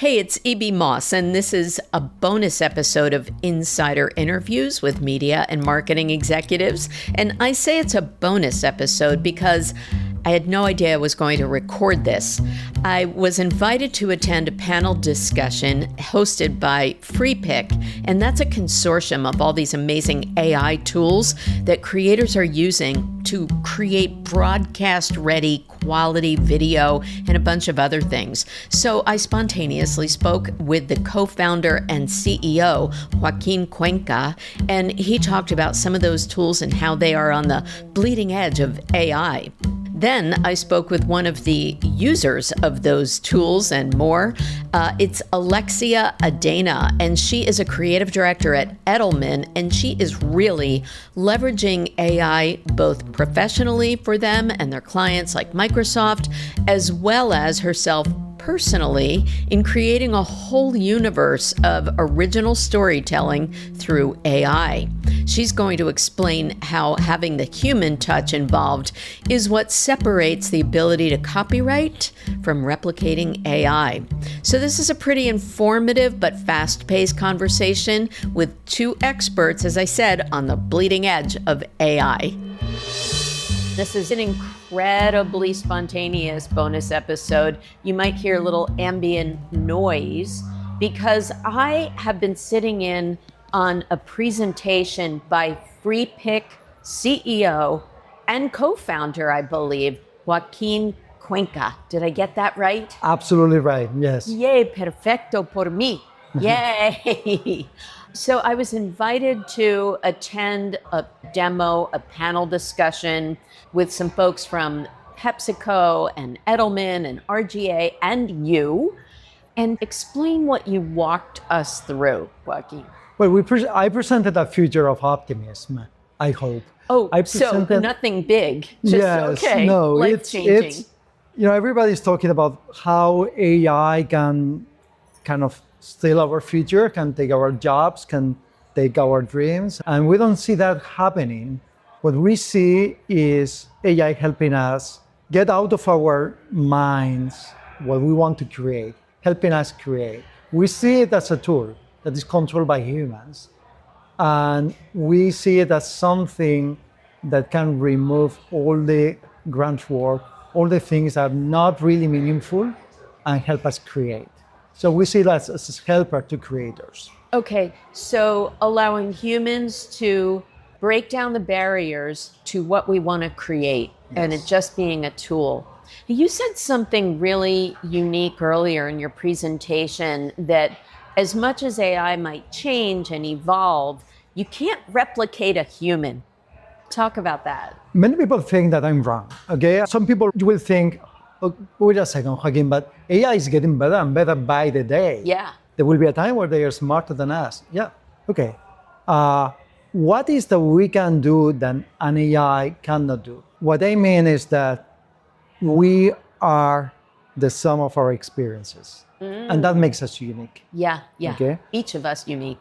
Hey, it's E.B. Moss, and this is a bonus episode of Insider Interviews with media and marketing executives. And I say it's a bonus episode because I had no idea I was going to record this. I was invited to attend a panel discussion hosted by Freepik, and that's a consortium of all these amazing AI tools that creators are using to create broadcast-ready quality video and a bunch of other things. So I spontaneously spoke with the co-founder and CEO, Joaquin Cuenca, and he talked about some of those tools and how they are on the bleeding edge of AI. Then I spoke with one of the users of those tools and more. It's Alexia Adana, and she is a creative director at Edelman, and she is really leveraging AI both professionally for them and their clients like Microsoft, as well as herself personally in creating a whole universe of original storytelling through AI. She's going to explain how having the human touch involved is what separates the ability to copyright from replicating AI. So this is a pretty informative but fast-paced conversation with two experts, as I said, on the bleeding edge of AI. This is an incredibly spontaneous bonus episode. You might hear a little ambient noise because I have been sitting in on a presentation by Freepik CEO and co-founder, I believe, Joaquin Cuenca. Did I get that right? Absolutely right, yes. Yay, perfecto por mí. Yay. So I was invited to attend a demo, a panel discussion with some folks from PepsiCo and Edelman and RGA and you, and explain what you walked us through, Joaquin. Well, I presented a future of optimism, I hope. Oh, so nothing big, just yes, okay, no, life-changing. It's, everybody's talking about how AI can kind of steal our future, can take our jobs, can take our dreams, and we don't see that happening. What we see is AI helping us get out of our minds what we want to create, helping us create. We see it as a tool that is controlled by humans, and we see it as something that can remove all the grunt work, all the things that are not really meaningful, and help us create. So we see that as a helper to creators. Okay, so allowing humans to break down the barriers to what we want to create, yes, and it just being a tool. You said something really unique earlier in your presentation that as much as AI might change and evolve, you can't replicate a human. Talk about that. Many people think that I'm wrong, okay? Some people will think, oh, wait a second, Joaquin, but AI is getting better and better by the day. Yeah. There will be a time where they are smarter than us. Yeah, okay. What is that we can do that an AI cannot do? What I mean is that we are the sum of our experiences. And that makes us unique. Yeah. Okay? Each of us unique.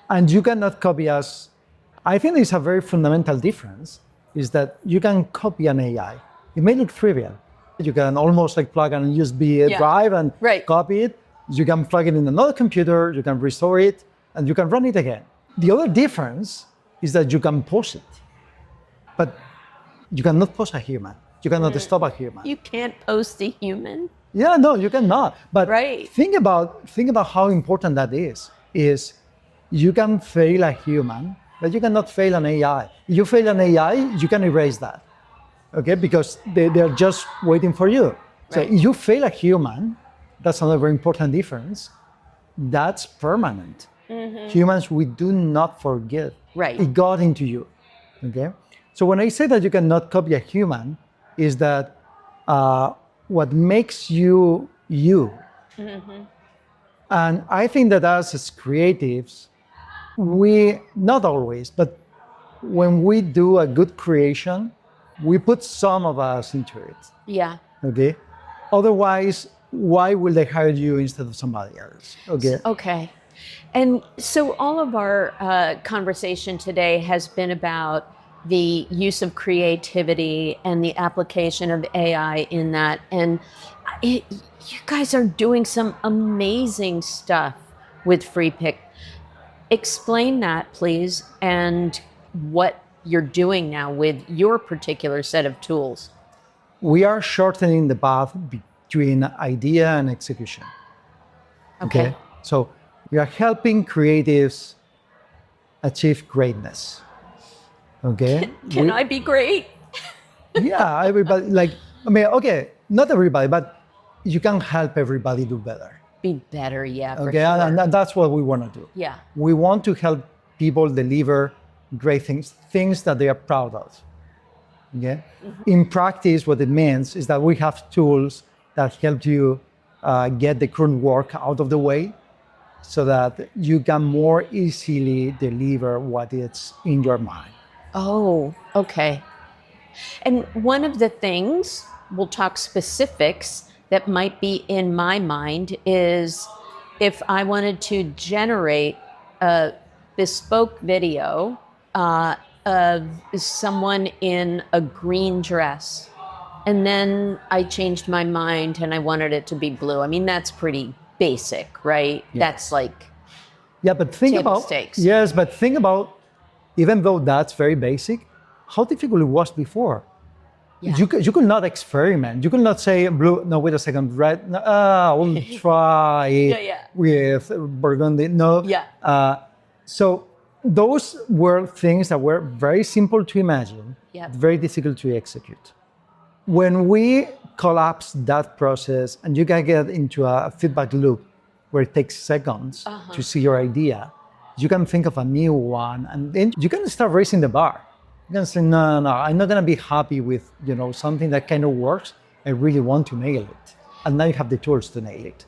And you cannot copy us. I think there's a very fundamental difference, is that you can copy an AI. It may look trivial. You can almost like plug in a USB drive and copy it. You can plug it in another computer, you can restore it, and you can run it again. The other difference is that you can pause it, but you cannot pause a human. You cannot stop a human. You can't post a human? Yeah, no, you cannot. But think about how important that is you can fail a human, but you cannot fail an AI. You fail an AI, you can erase that, okay? Because they're just waiting for you. So if you fail a human, that's another important difference. That's permanent. Mm-hmm. Humans, we do not forget. Right. It got into you, okay? So when I say that you cannot copy a human, is that what makes you, you. Mm-hmm. And I think that us as creatives, we, not always, but when we do a good creation, we put some of us into it. Yeah. Okay? Otherwise, why will they hire you instead of somebody else? Okay. Okay. And so all of our conversation today has been about the use of creativity and the application of AI in that. And You guys are doing some amazing stuff with Freepik. Explain that, please, and what you're doing now with your particular set of tools. We are shortening the path between idea and execution. Okay. So we are helping creatives achieve greatness. Okay. Can I be great? Yeah, everybody, not everybody, but you can help everybody do better. Be better, yeah, for Okay, sure. and that's what we want to do. Yeah. We want to help people deliver great things that they are proud of. Okay. In practice, what it means is that we have tools that help you get the current work out of the way so that you can more easily deliver what is in your mind. Oh, okay. And one of the things, we'll talk specifics, that might be in my mind is if I wanted to generate a bespoke video of someone in a green dress, and then I changed my mind and I wanted it to be blue. I mean, that's pretty basic, right? Yeah. That's like But think table about stakes. Yes, but think about, even though that's very basic, how difficult it was before. Yeah. You could not experiment. You could not say blue. No, wait a second. Red. No, we'll try with burgundy. No. Yeah. So those were things that were very simple to imagine, very difficult to execute. When we collapse that process and you can get into a feedback loop where it takes seconds to see your idea, you can think of a new one, and then you can start raising the bar. You can say, no, I'm not going to be happy with something that kind of works. I really want to nail it. And now you have the tools to nail it.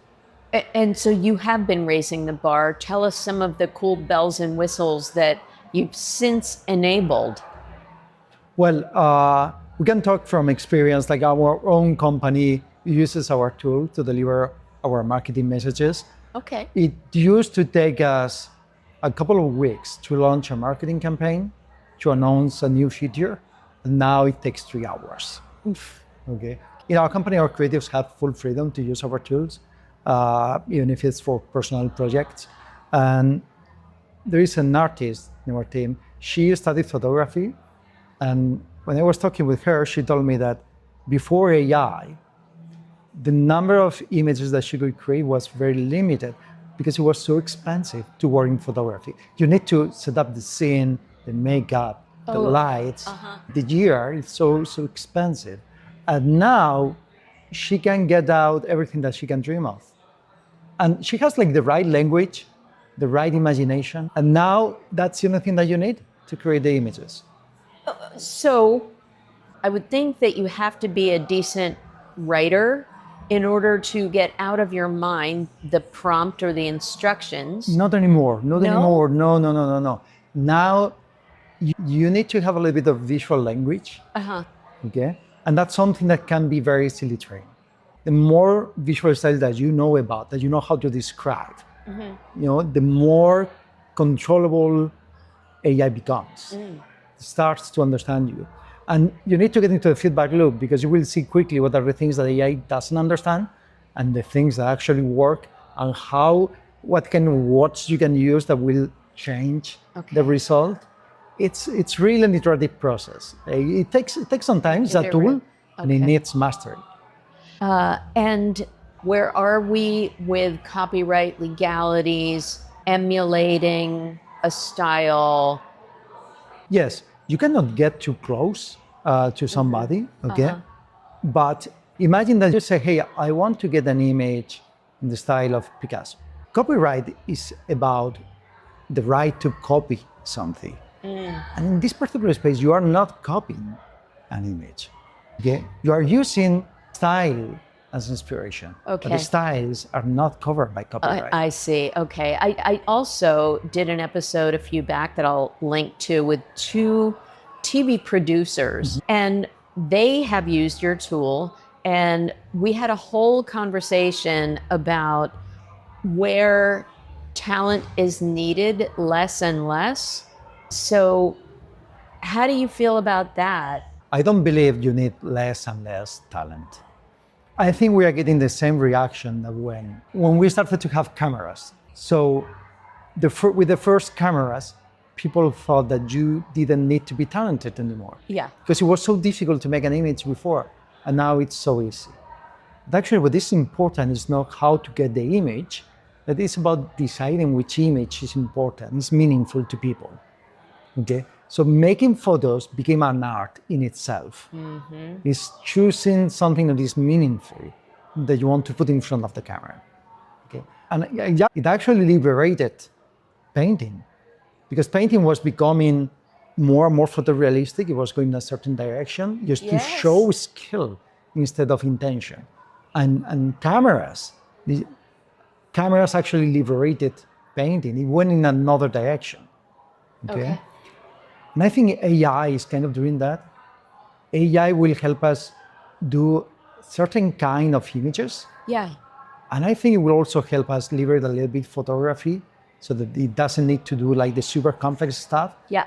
And so you have been raising the bar. Tell us some of the cool bells and whistles that you've since enabled. Well, we can talk from experience. Like our own company uses our tool to deliver our marketing messages. Okay. It used to take us a couple of weeks to launch a marketing campaign, to announce a new feature, and now it takes 3 hours. Oof. Okay. In our company, our creatives have full freedom to use our tools, even if it's for personal projects. And there is an artist in our team. She studied photography, and when I was talking with her, she told me that before AI, the number of images that she could create was very limited because it was so expensive to work in photography. You need to set up the scene, the makeup, the lights. The gear is so expensive. And now she can get out everything that she can dream of. And she has the right language, the right imagination. And now that's the only thing that you need to create the images. So I would think that you have to be a decent writer in order to get out of your mind the prompt or the instructions. Not anymore. No? No. Now you need to have a little bit of visual language. Okay? And that's something that can be very easily trained. The more visual styles that you know about, that you know how to describe, the more controllable AI becomes. It starts to understand you. And you need to get into the feedback loop because you will see quickly what are the things that AI doesn't understand and the things that actually work, and what kind of words you can use that will change the result. It's really an iterative process. It takes some time. It's a tool, and it needs mastery. And where are we with copyright legalities, emulating a style? Yes, you cannot get too close to somebody, okay? But imagine that you say, hey, I want to get an image in the style of Picasso. Copyright is about the right to copy something. And in this particular space, you are not copying an image, okay? You are using style as inspiration. Okay. But the styles are not covered by copyright. I see. Okay. I also did an episode a few back that I'll link to with 2 TV producers, and they have used your tool, and we had a whole conversation about where talent is needed less and less. So how do you feel about that? I don't believe you need less and less talent. I think we are getting the same reaction that when we started to have cameras. So with the first cameras, people thought that you didn't need to be talented anymore. Yeah. Because it was so difficult to make an image before, and now it's so easy. But actually, what is important is not how to get the image, but it's about deciding which image is important, is meaningful to people. Okay? So making photos became an art in itself. It's choosing something that is meaningful, that you want to put in front of the camera. Okay? And yeah, it actually liberated painting, because painting was becoming more and more photorealistic. It was going in a certain direction, just to show skill instead of intention. And cameras actually liberated painting. It went in another direction. Okay. And I think AI is kind of doing that. AI will help us do certain kind of images. Yeah. And I think it will also help us liberate a little bit photography, so that it doesn't need to do like the super complex stuff. Yeah.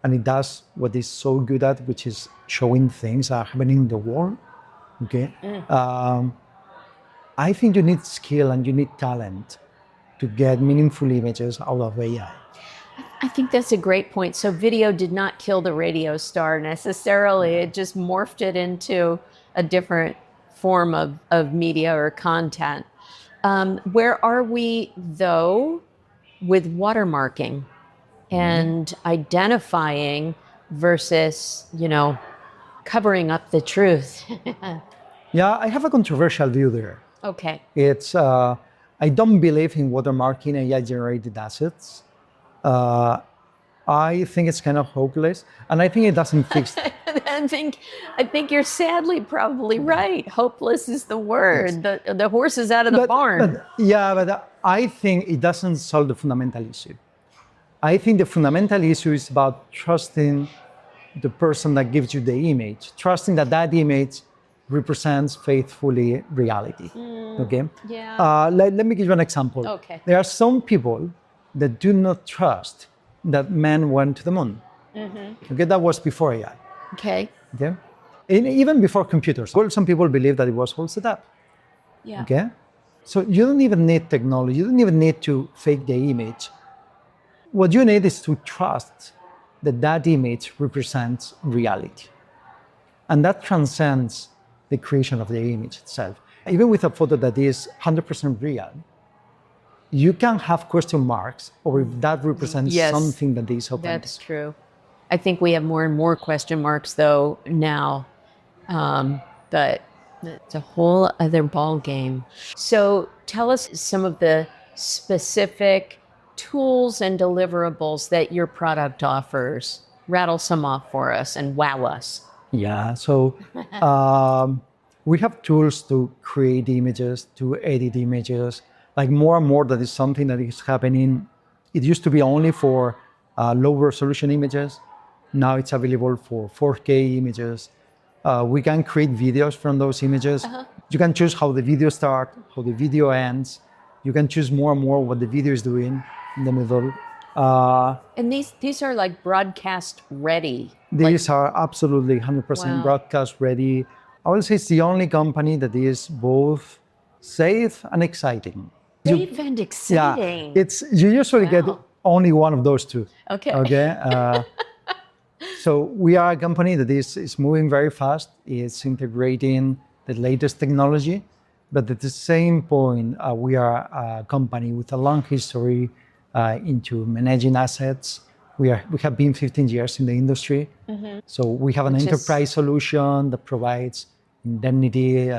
And it does what it's so good at, which is showing things that are happening in the world. Okay. I think you need skill and you need talent to get meaningful images out of AI. I think that's a great point. So video did not kill the radio star necessarily. It just morphed it into a different form of media or content. Where are we, though, with watermarking and identifying versus, covering up the truth? Yeah, I have a controversial view there. Okay. It's I don't believe in watermarking AI-generated assets. I think it's kind of hopeless, and I think it doesn't fix. I think you're sadly probably right. Hopeless is the word. The horse is out of the barn. But I think it doesn't solve the fundamental issue. I think the fundamental issue is about trusting the person that gives you the image, trusting that that image represents faithfully reality. Okay? Yeah. Let me give you an example. Okay. There are some people that do not trust that man went to the moon. Okay, that was before AI. Okay. Okay, and even before computers. Well, some people believe that it was all set up. Yeah. Okay, so you don't even need technology. You don't even need to fake the image. What you need is to trust that that image represents reality, and that transcends the creation of the image itself. Even with a photo that is 100% real, you can have question marks over if that represents something that is authentic. That's true. I think we have more and more question marks, though, now. But it's a whole other ball game. So tell us some of the specific tools and deliverables that your product offers. Rattle some off for us and wow us. Yeah, so we have tools to create images, to edit images. Like more and more, that is something that is happening. It used to be only for low resolution images. Now it's available for 4K images. We can create videos from those images. You can choose how the video starts, how the video ends. You can choose more and more what the video is doing in the middle. And these are like broadcast ready. These are absolutely 100% broadcast ready. I would say it's the only company that is both safe and exciting. Safe and exciting. Yeah, you usually get only one of those two. Okay. So we are a company that is moving very fast. It's integrating the latest technology, but at the same point, we are a company with a long history into managing assets. We have been 15 years in the industry. So we have an enterprise solution that provides indemnity,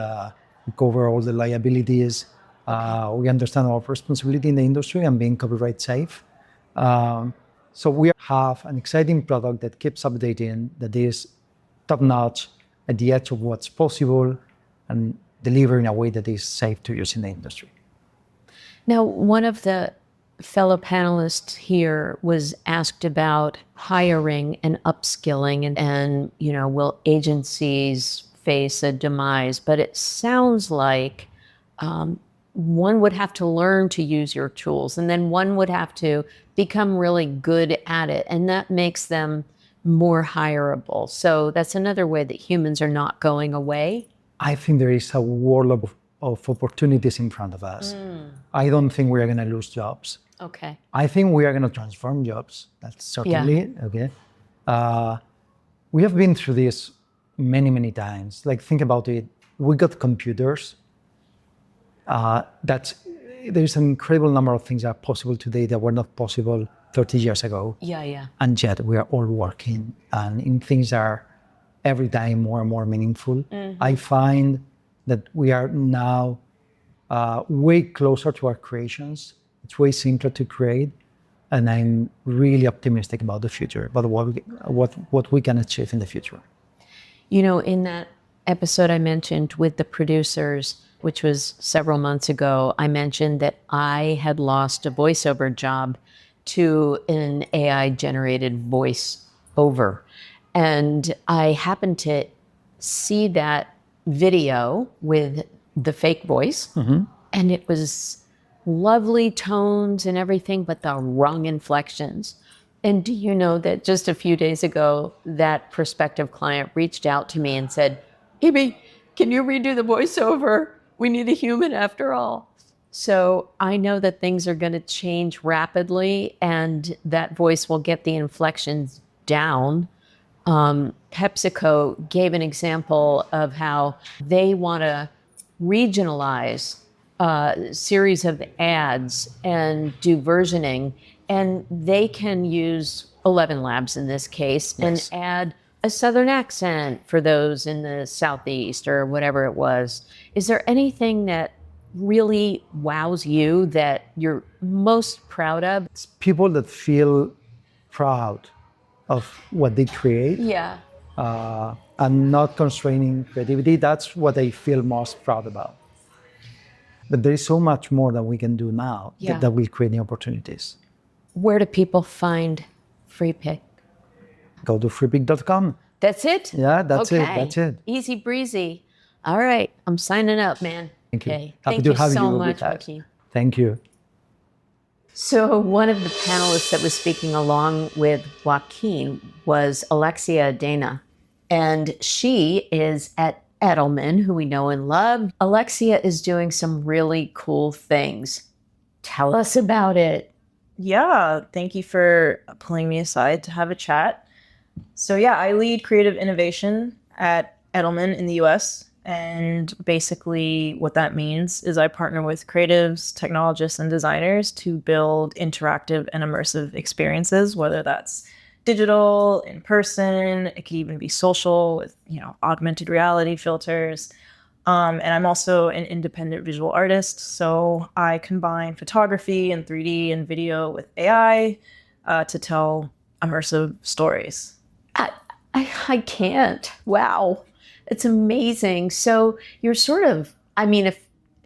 we cover all the liabilities. We understand our responsibility in the industry and being copyright safe. So we have an exciting product that keeps updating, that is top-notch at the edge of what's possible and deliver in a way that is safe to use in the industry. Now, one of the fellow panelists here was asked about hiring and upskilling and will agencies face a demise? But it sounds like one would have to learn to use your tools, and then one would have to become really good at it, and that makes them more hireable. So that's another way that humans are not going away. I think there is a world of opportunities in front of us. I don't think we are going to lose jobs. Okay. I think we are going to transform jobs. That's certainly okay. We have been through this many, many times. Like, think about it. We got computers. There's an incredible number of things that are possible today that were not possible 30 years ago. Yeah. And yet we are all working and in things that are every time more and more meaningful. I find that we are now way closer to our creations. It's way simpler to create. And I'm really optimistic about the future, about what we can achieve in the future. You know, in that episode I mentioned with the producers, which was several months ago, I mentioned that I had lost a voiceover job to an AI-generated voiceover. And I happened to see that video with the fake voice, and it was lovely tones and everything, but the wrong inflections. And do you know that just a few days ago, that prospective client reached out to me and said, "Amy, can you redo the voiceover? We need a human after all." So I know that things are going to change rapidly and that voice will get the inflections down. PepsiCo gave an example of how they want to regionalize a series of ads and do versioning, and they can use 11 Labs in this case and add a Southern accent for those in the Southeast or whatever it was. Is there anything that really wows you that you're most proud of? It's people that feel proud of what they create. Yeah. And not constraining creativity. That's what I feel most proud about. But there is so much more that we can do now that will create new opportunities. Where do people find Freepik? Go to freepik.com. That's it? Yeah, that's okay. it. That's it. Easy breezy. All right. I'm signing up, man. Thank you. Okay. Happy Thank to you have so you much, with us. Joaquin. Thank you. So one of the panelists that was speaking along with Joaquin was Alexia Adana, and she is at Edelman, who we know and love. Alexia is doing some really cool things. Tell us about it. Yeah, thank you for pulling me aside to have a chat. So yeah, I lead creative innovation at Edelman in the US. And basically what that means is I partner with creatives, technologists, and designers to build interactive and immersive experiences, whether that's digital, in person, it could even be social with, augmented reality filters. And I'm also an independent visual artist. So I combine photography and 3D and video with AI to tell immersive stories. I can't. Wow. It's amazing. So you're sort of, if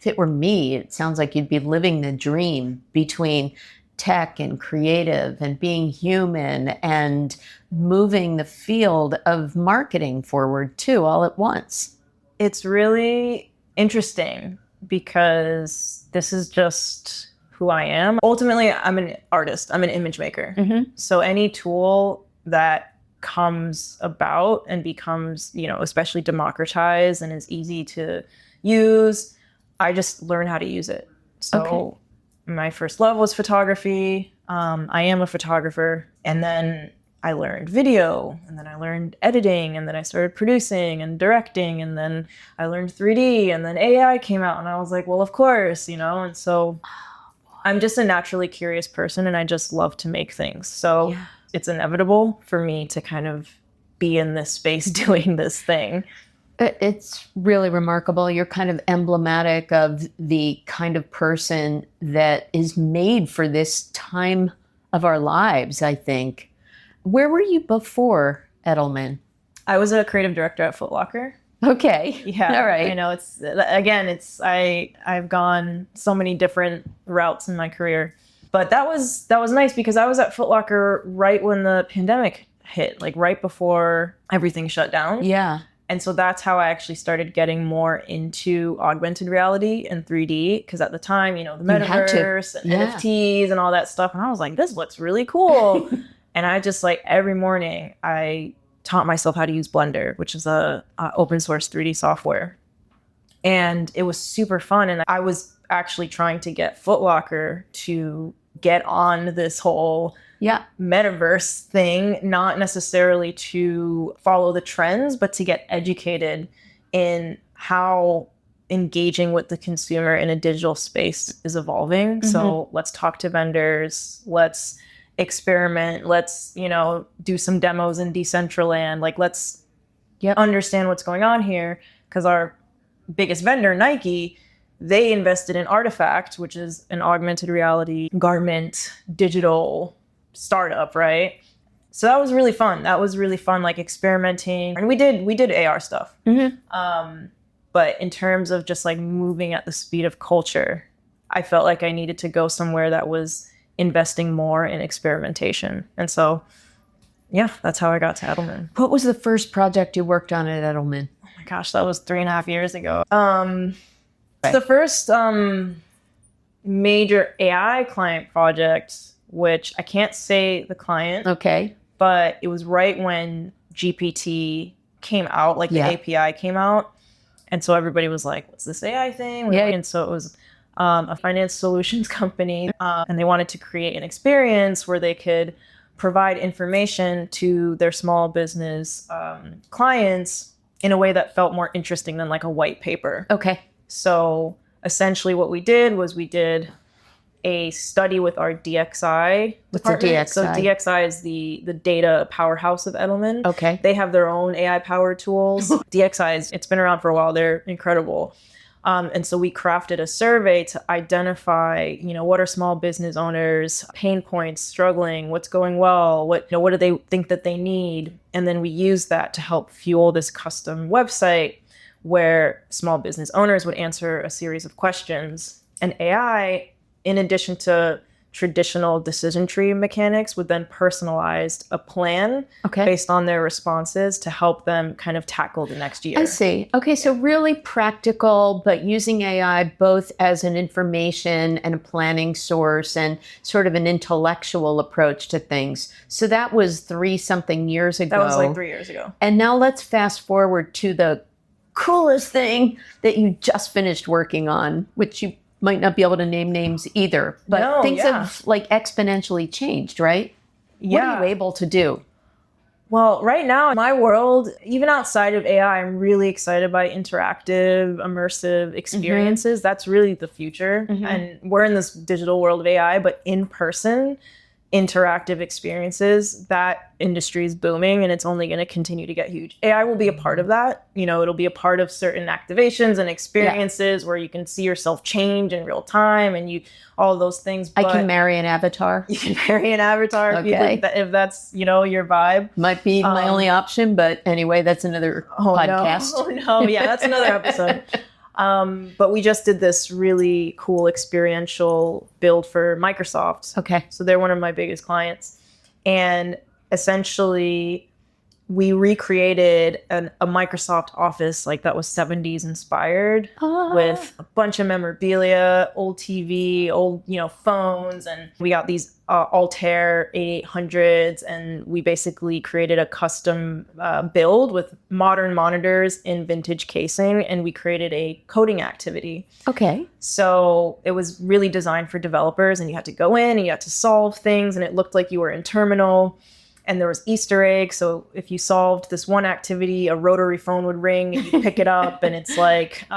it were me, it sounds like you'd be living the dream between tech and creative and being human and moving the field of marketing forward too, all at once. It's really interesting because this is just who I am. Ultimately, I'm an artist. I'm an image maker. So any tool that comes about and becomes, especially democratized and is easy to use, I just learn how to use it. So my first love was photography. I am a photographer. And then I learned video, and then I learned editing, and then I started producing and directing, and then I learned 3D, and then AI came out, and I was like, well, of course, and so I'm just a naturally curious person, and I just love to make things. So it's inevitable for me to kind of be in this space doing this thing. It's really remarkable. You're kind of emblematic of the kind of person that is made for this time of our lives, I think. Where were you before Edelman? I was a creative director at Footlocker. Okay. Yeah. All right. I've gone so many different routes in my career. But that was nice because I was at Footlocker right when the pandemic hit, like right before everything shut down. Yeah. And so that's how I actually started getting more into augmented reality and 3D. Because at the time, the metaverse and NFTs and all that stuff. And I was like, this looks really cool. And I just every morning I taught myself how to use Blender, which is a open source 3D software. And it was super fun. And I was actually trying to get Footlocker to get on this whole metaverse thing, not necessarily to follow the trends, but to get educated in how engaging with the consumer in a digital space is evolving. So let's talk to vendors, let's experiment, let's, do some demos in Decentraland, like let's understand what's going on here. Because our biggest vendor, Nike, they invested in Artifact, which is an augmented reality garment digital startup, right? So that was really fun. Like experimenting. And we did AR stuff. But in terms of just like moving at the speed of culture, I felt like I needed to go somewhere that was investing more in experimentation. And so, that's how I got to Edelman. What was the first project you worked on at Edelman? Oh my gosh, that was 3.5 years ago. The first major AI client project, which I can't say the client. Okay. But it was right when GPT came out, like the API came out. And so everybody was like, what's this AI thing? And so it was a finance solutions company. And they wanted to create an experience where they could provide information to their small business clients in a way that felt more interesting than like a white paper. Okay. So essentially what we did was we did a study with our DXI department. What's a DXI? So DXI is the data powerhouse of Edelman. Okay. They have their own AI powered tools. DXI it's been around for a while. They're incredible. And so we crafted a survey to identify, what are small business owners' pain points, struggling, what's going well, what do they think that they need? And then we used that to help fuel this custom website where small business owners would answer a series of questions. And AI, in addition to traditional decision tree mechanics, would then personalize a plan based on their responses to help them kind of tackle the next year. I see. Okay, so really practical, but using AI both as an information and a planning source and sort of an intellectual approach to things. So that was 3-something years ago. That was like 3 years ago. And now let's fast forward to the coolest thing that you just finished working on, which you might not be able to name names either, but things have like exponentially changed, right? What are you able to do? Well, right now in my world, even outside of AI, I'm really excited by interactive, immersive experiences. That's really the future. And we're in this digital world of AI, but in person, interactive experiences, that industry is booming and it's only going to continue to get huge. AI will be a part of that. It'll be a part of certain activations and experiences where you can see yourself change in real time and all of those things. I can marry an avatar. You can marry an avatar if that's, your vibe. Might be my only option, but anyway, that's another podcast. No, yeah, that's another episode. But we just did this really cool experiential build for Microsoft. Okay. So they're one of my biggest clients. And essentially, we recreated a Microsoft office like that was 70s inspired with a bunch of memorabilia, old TV, old, phones. And we got these Altair 8800s. And we basically created a custom build with modern monitors in vintage casing. And we created a coding activity. Okay. So it was really designed for developers. And you had to go in and you had to solve things. And it looked like you were in terminal. And there was Easter eggs. So if you solved this one activity, a rotary phone would ring and you pick it up. And it's like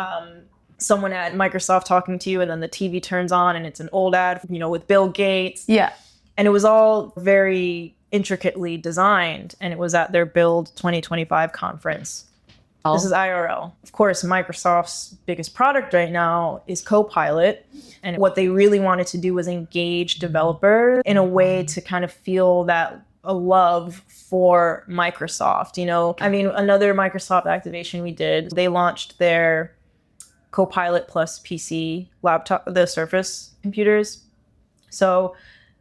someone at Microsoft talking to you. And then the TV turns on and it's an old ad, with Bill Gates. Yeah. And it was all very intricately designed. And it was at their Build 2025 conference. This is IRL. Of course, Microsoft's biggest product right now is Copilot. And what they really wanted to do was engage developers in a way to kind of feel that a love for Microsoft. Another Microsoft activation we did, they launched their Copilot plus PC laptop, the Surface computers. So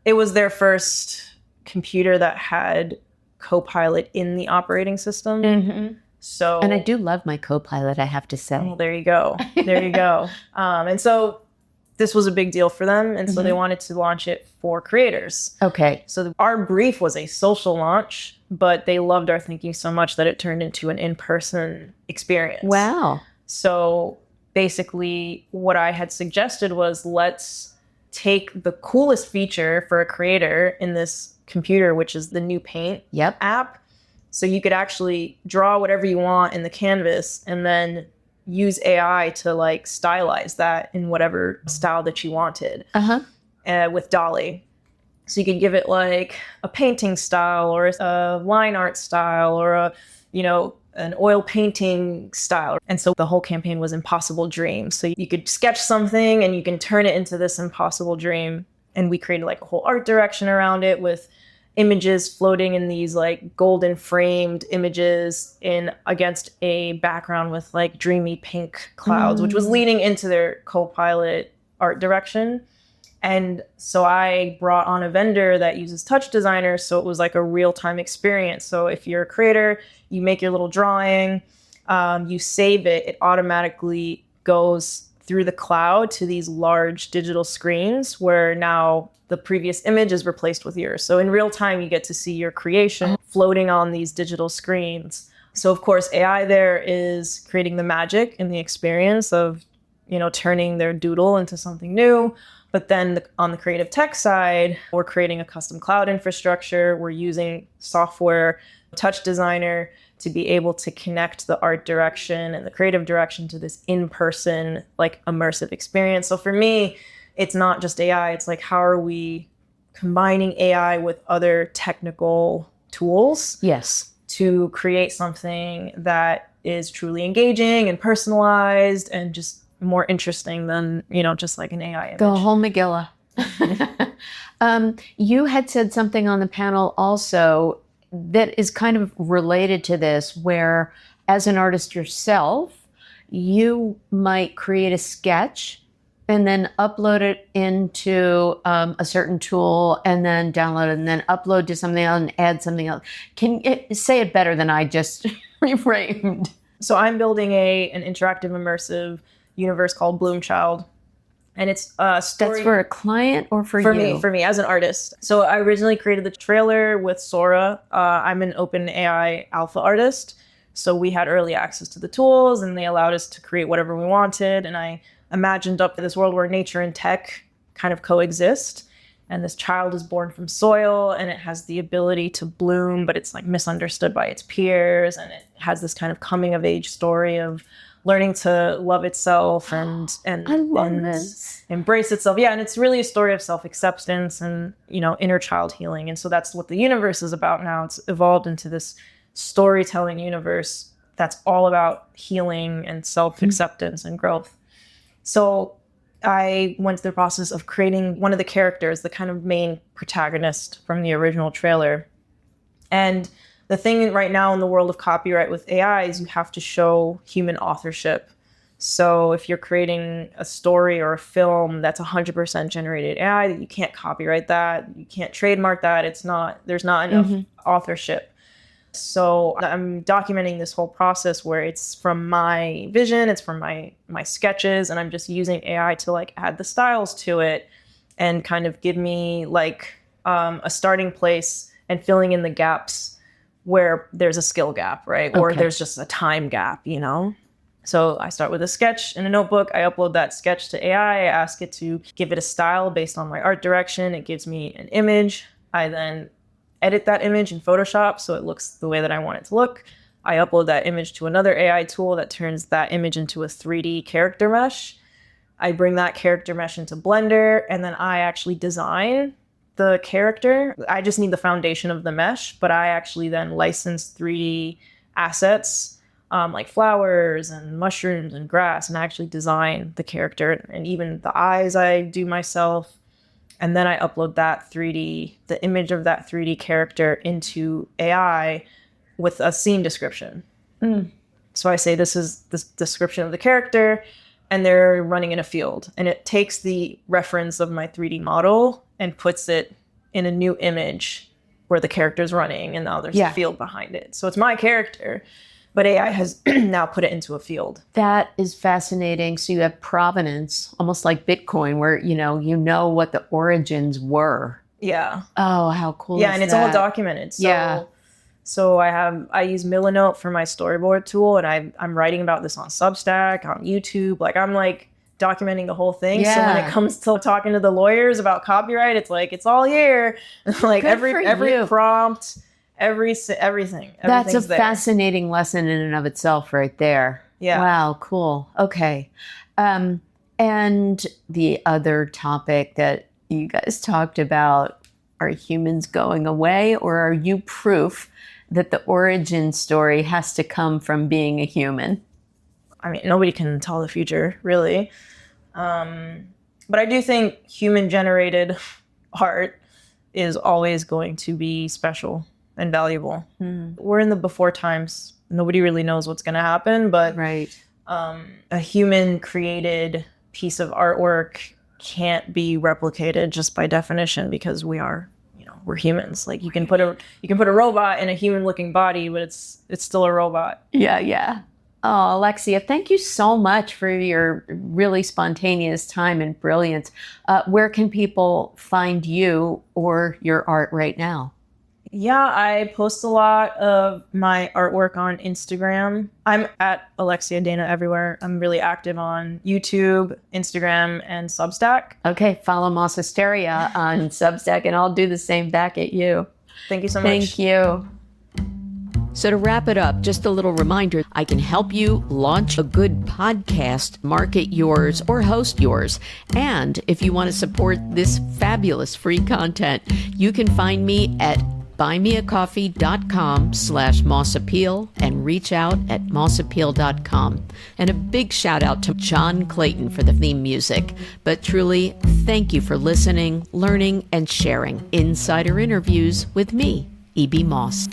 it was their first computer that had Copilot in the operating system. So, and I do love my Copilot, I have to say. Well, there you go. And so this was a big deal for them. And so they wanted to launch it for creators. Okay. So our brief was a social launch, but they loved our thinking so much that it turned into an in-person experience. Wow. So basically what I had suggested was, let's take the coolest feature for a creator in this computer, which is the new Paint app. So you could actually draw whatever you want in the canvas and then use AI to like stylize that in whatever style that you wanted with Dolly. So you could give it like a painting style or a line art style or an oil painting style. And so the whole campaign was Impossible Dream. So you could sketch something and you can turn it into this impossible dream. And we created like a whole art direction around it with images floating in these like golden framed images against a background with like dreamy pink clouds, which was leading into their co-pilot art direction. And so I brought on a vendor that uses touch designers. So it was like a real-time experience. So if you're a creator, you make your little drawing, you save it, it automatically goes through the cloud to these large digital screens where now the previous image is replaced with yours. So in real time, you get to see your creation floating on these digital screens. So of course, AI there is creating the magic in the experience of, turning their doodle into something new. But then on the creative tech side, we're creating a custom cloud infrastructure. We're using software, touch designer to be able to connect the art direction and the creative direction to this in-person, like immersive experience. So for me, it's not just AI. It's like, how are we combining AI with other technical tools? Yes. To create something that is truly engaging and personalized and just more interesting than, just like an AI image. The whole Megillah. You had said something on the panel also that is kind of related to this, where as an artist yourself, you might create a sketch and then upload it into a certain tool and then download it and then upload to something else and add something else. Can you say it better than I just reframed? So I'm building an interactive immersive universe called BloomChild. And it's a story. That's for a client or for you? For me, as an artist. So I originally created the trailer with Sora. I'm an open AI alpha artist. So we had early access to the tools and they allowed us to create whatever we wanted. And I imagined up this world where nature and tech kind of coexist. And this child is born from soil and it has the ability to bloom, but it's like misunderstood by its peers. And it has this kind of coming of age story of learning to love itself and embrace itself. Yeah, and it's really a story of self-acceptance and, inner child healing. And so that's what the universe is about now. It's evolved into this storytelling universe that's all about healing and self-acceptance and growth. So I went through the process of creating one of the characters, the kind of main protagonist from the original trailer. And the thing right now in the world of copyright with AI is you have to show human authorship. So if you're creating a story or a film that's 100% generated AI, you can't copyright that. You can't trademark that. There's not enough authorship. So I'm documenting this whole process where it's from my vision, it's from my sketches, and I'm just using AI to like add the styles to it and kind of give me like a starting place and filling in the gaps where there's a skill gap, right? Okay. Or there's just a time gap, So I start with a sketch in a notebook. I upload that sketch to AI. I ask it to give it a style based on my art direction. It gives me an image. I then edit that image in Photoshop so it looks the way that I want it to look. I upload that image to another AI tool that turns that image into a 3D character mesh. I bring that character mesh into Blender, and then I actually design the character. I just need the foundation of the mesh, but I actually then license 3D assets like flowers and mushrooms and grass, and I actually design the character, and even the eyes I do myself. And then I upload the image of that 3D character into AI with a scene description. So I say, this is the description of the character, and they're running in a field. And it takes the reference of my 3D model and puts it in a new image where the character's running, and now there's a field behind it. So it's my character, but AI has now put it into a field. That is fascinating. So you have provenance, almost like Bitcoin, where you know what the origins were. Yeah. Oh, how cool! Yeah, and it's all documented. So, So I use Milanote for my storyboard tool, and I'm writing about this on Substack, on YouTube. Like I'm like documenting the whole thing. So when it comes to talking to the lawyers about copyright, it's like it's all here. Like every prompt, everything. That's a fascinating lesson in and of itself, right there. Yeah. Wow. Cool. Okay. And the other topic that you guys talked about, are humans going away, or are you proof that the origin story has to come from being a human? I mean, nobody can tell the future, really. But I do think human-generated art is always going to be special and valuable. We're in the before times. Nobody really knows what's going to happen, but a human-created piece of artwork can't be replicated just by definition, because we're humans. Like you can put a robot in a human-looking body, but it's still a robot. Yeah. Oh, Alexia, thank you so much for your really spontaneous time and brilliance. Where can people find you or your art right now? Yeah, I post a lot of my artwork on Instagram. I'm at Alexia Adana everywhere. I'm really active on YouTube, Instagram, and Substack. Okay, follow Moss Hysteria on Substack, and I'll do the same back at you. Thank you so much. Thank you. So to wrap it up, just a little reminder, I can help you launch a good podcast, market yours, or host yours. And if you want to support this fabulous free content, you can find me at buymeacoffee.com/mossappeal and reach out at mossappeal.com. And a big shout out to John Clayton for the theme music. But truly, thank you for listening, learning, and sharing Insider Interviews with me, E.B. Moss.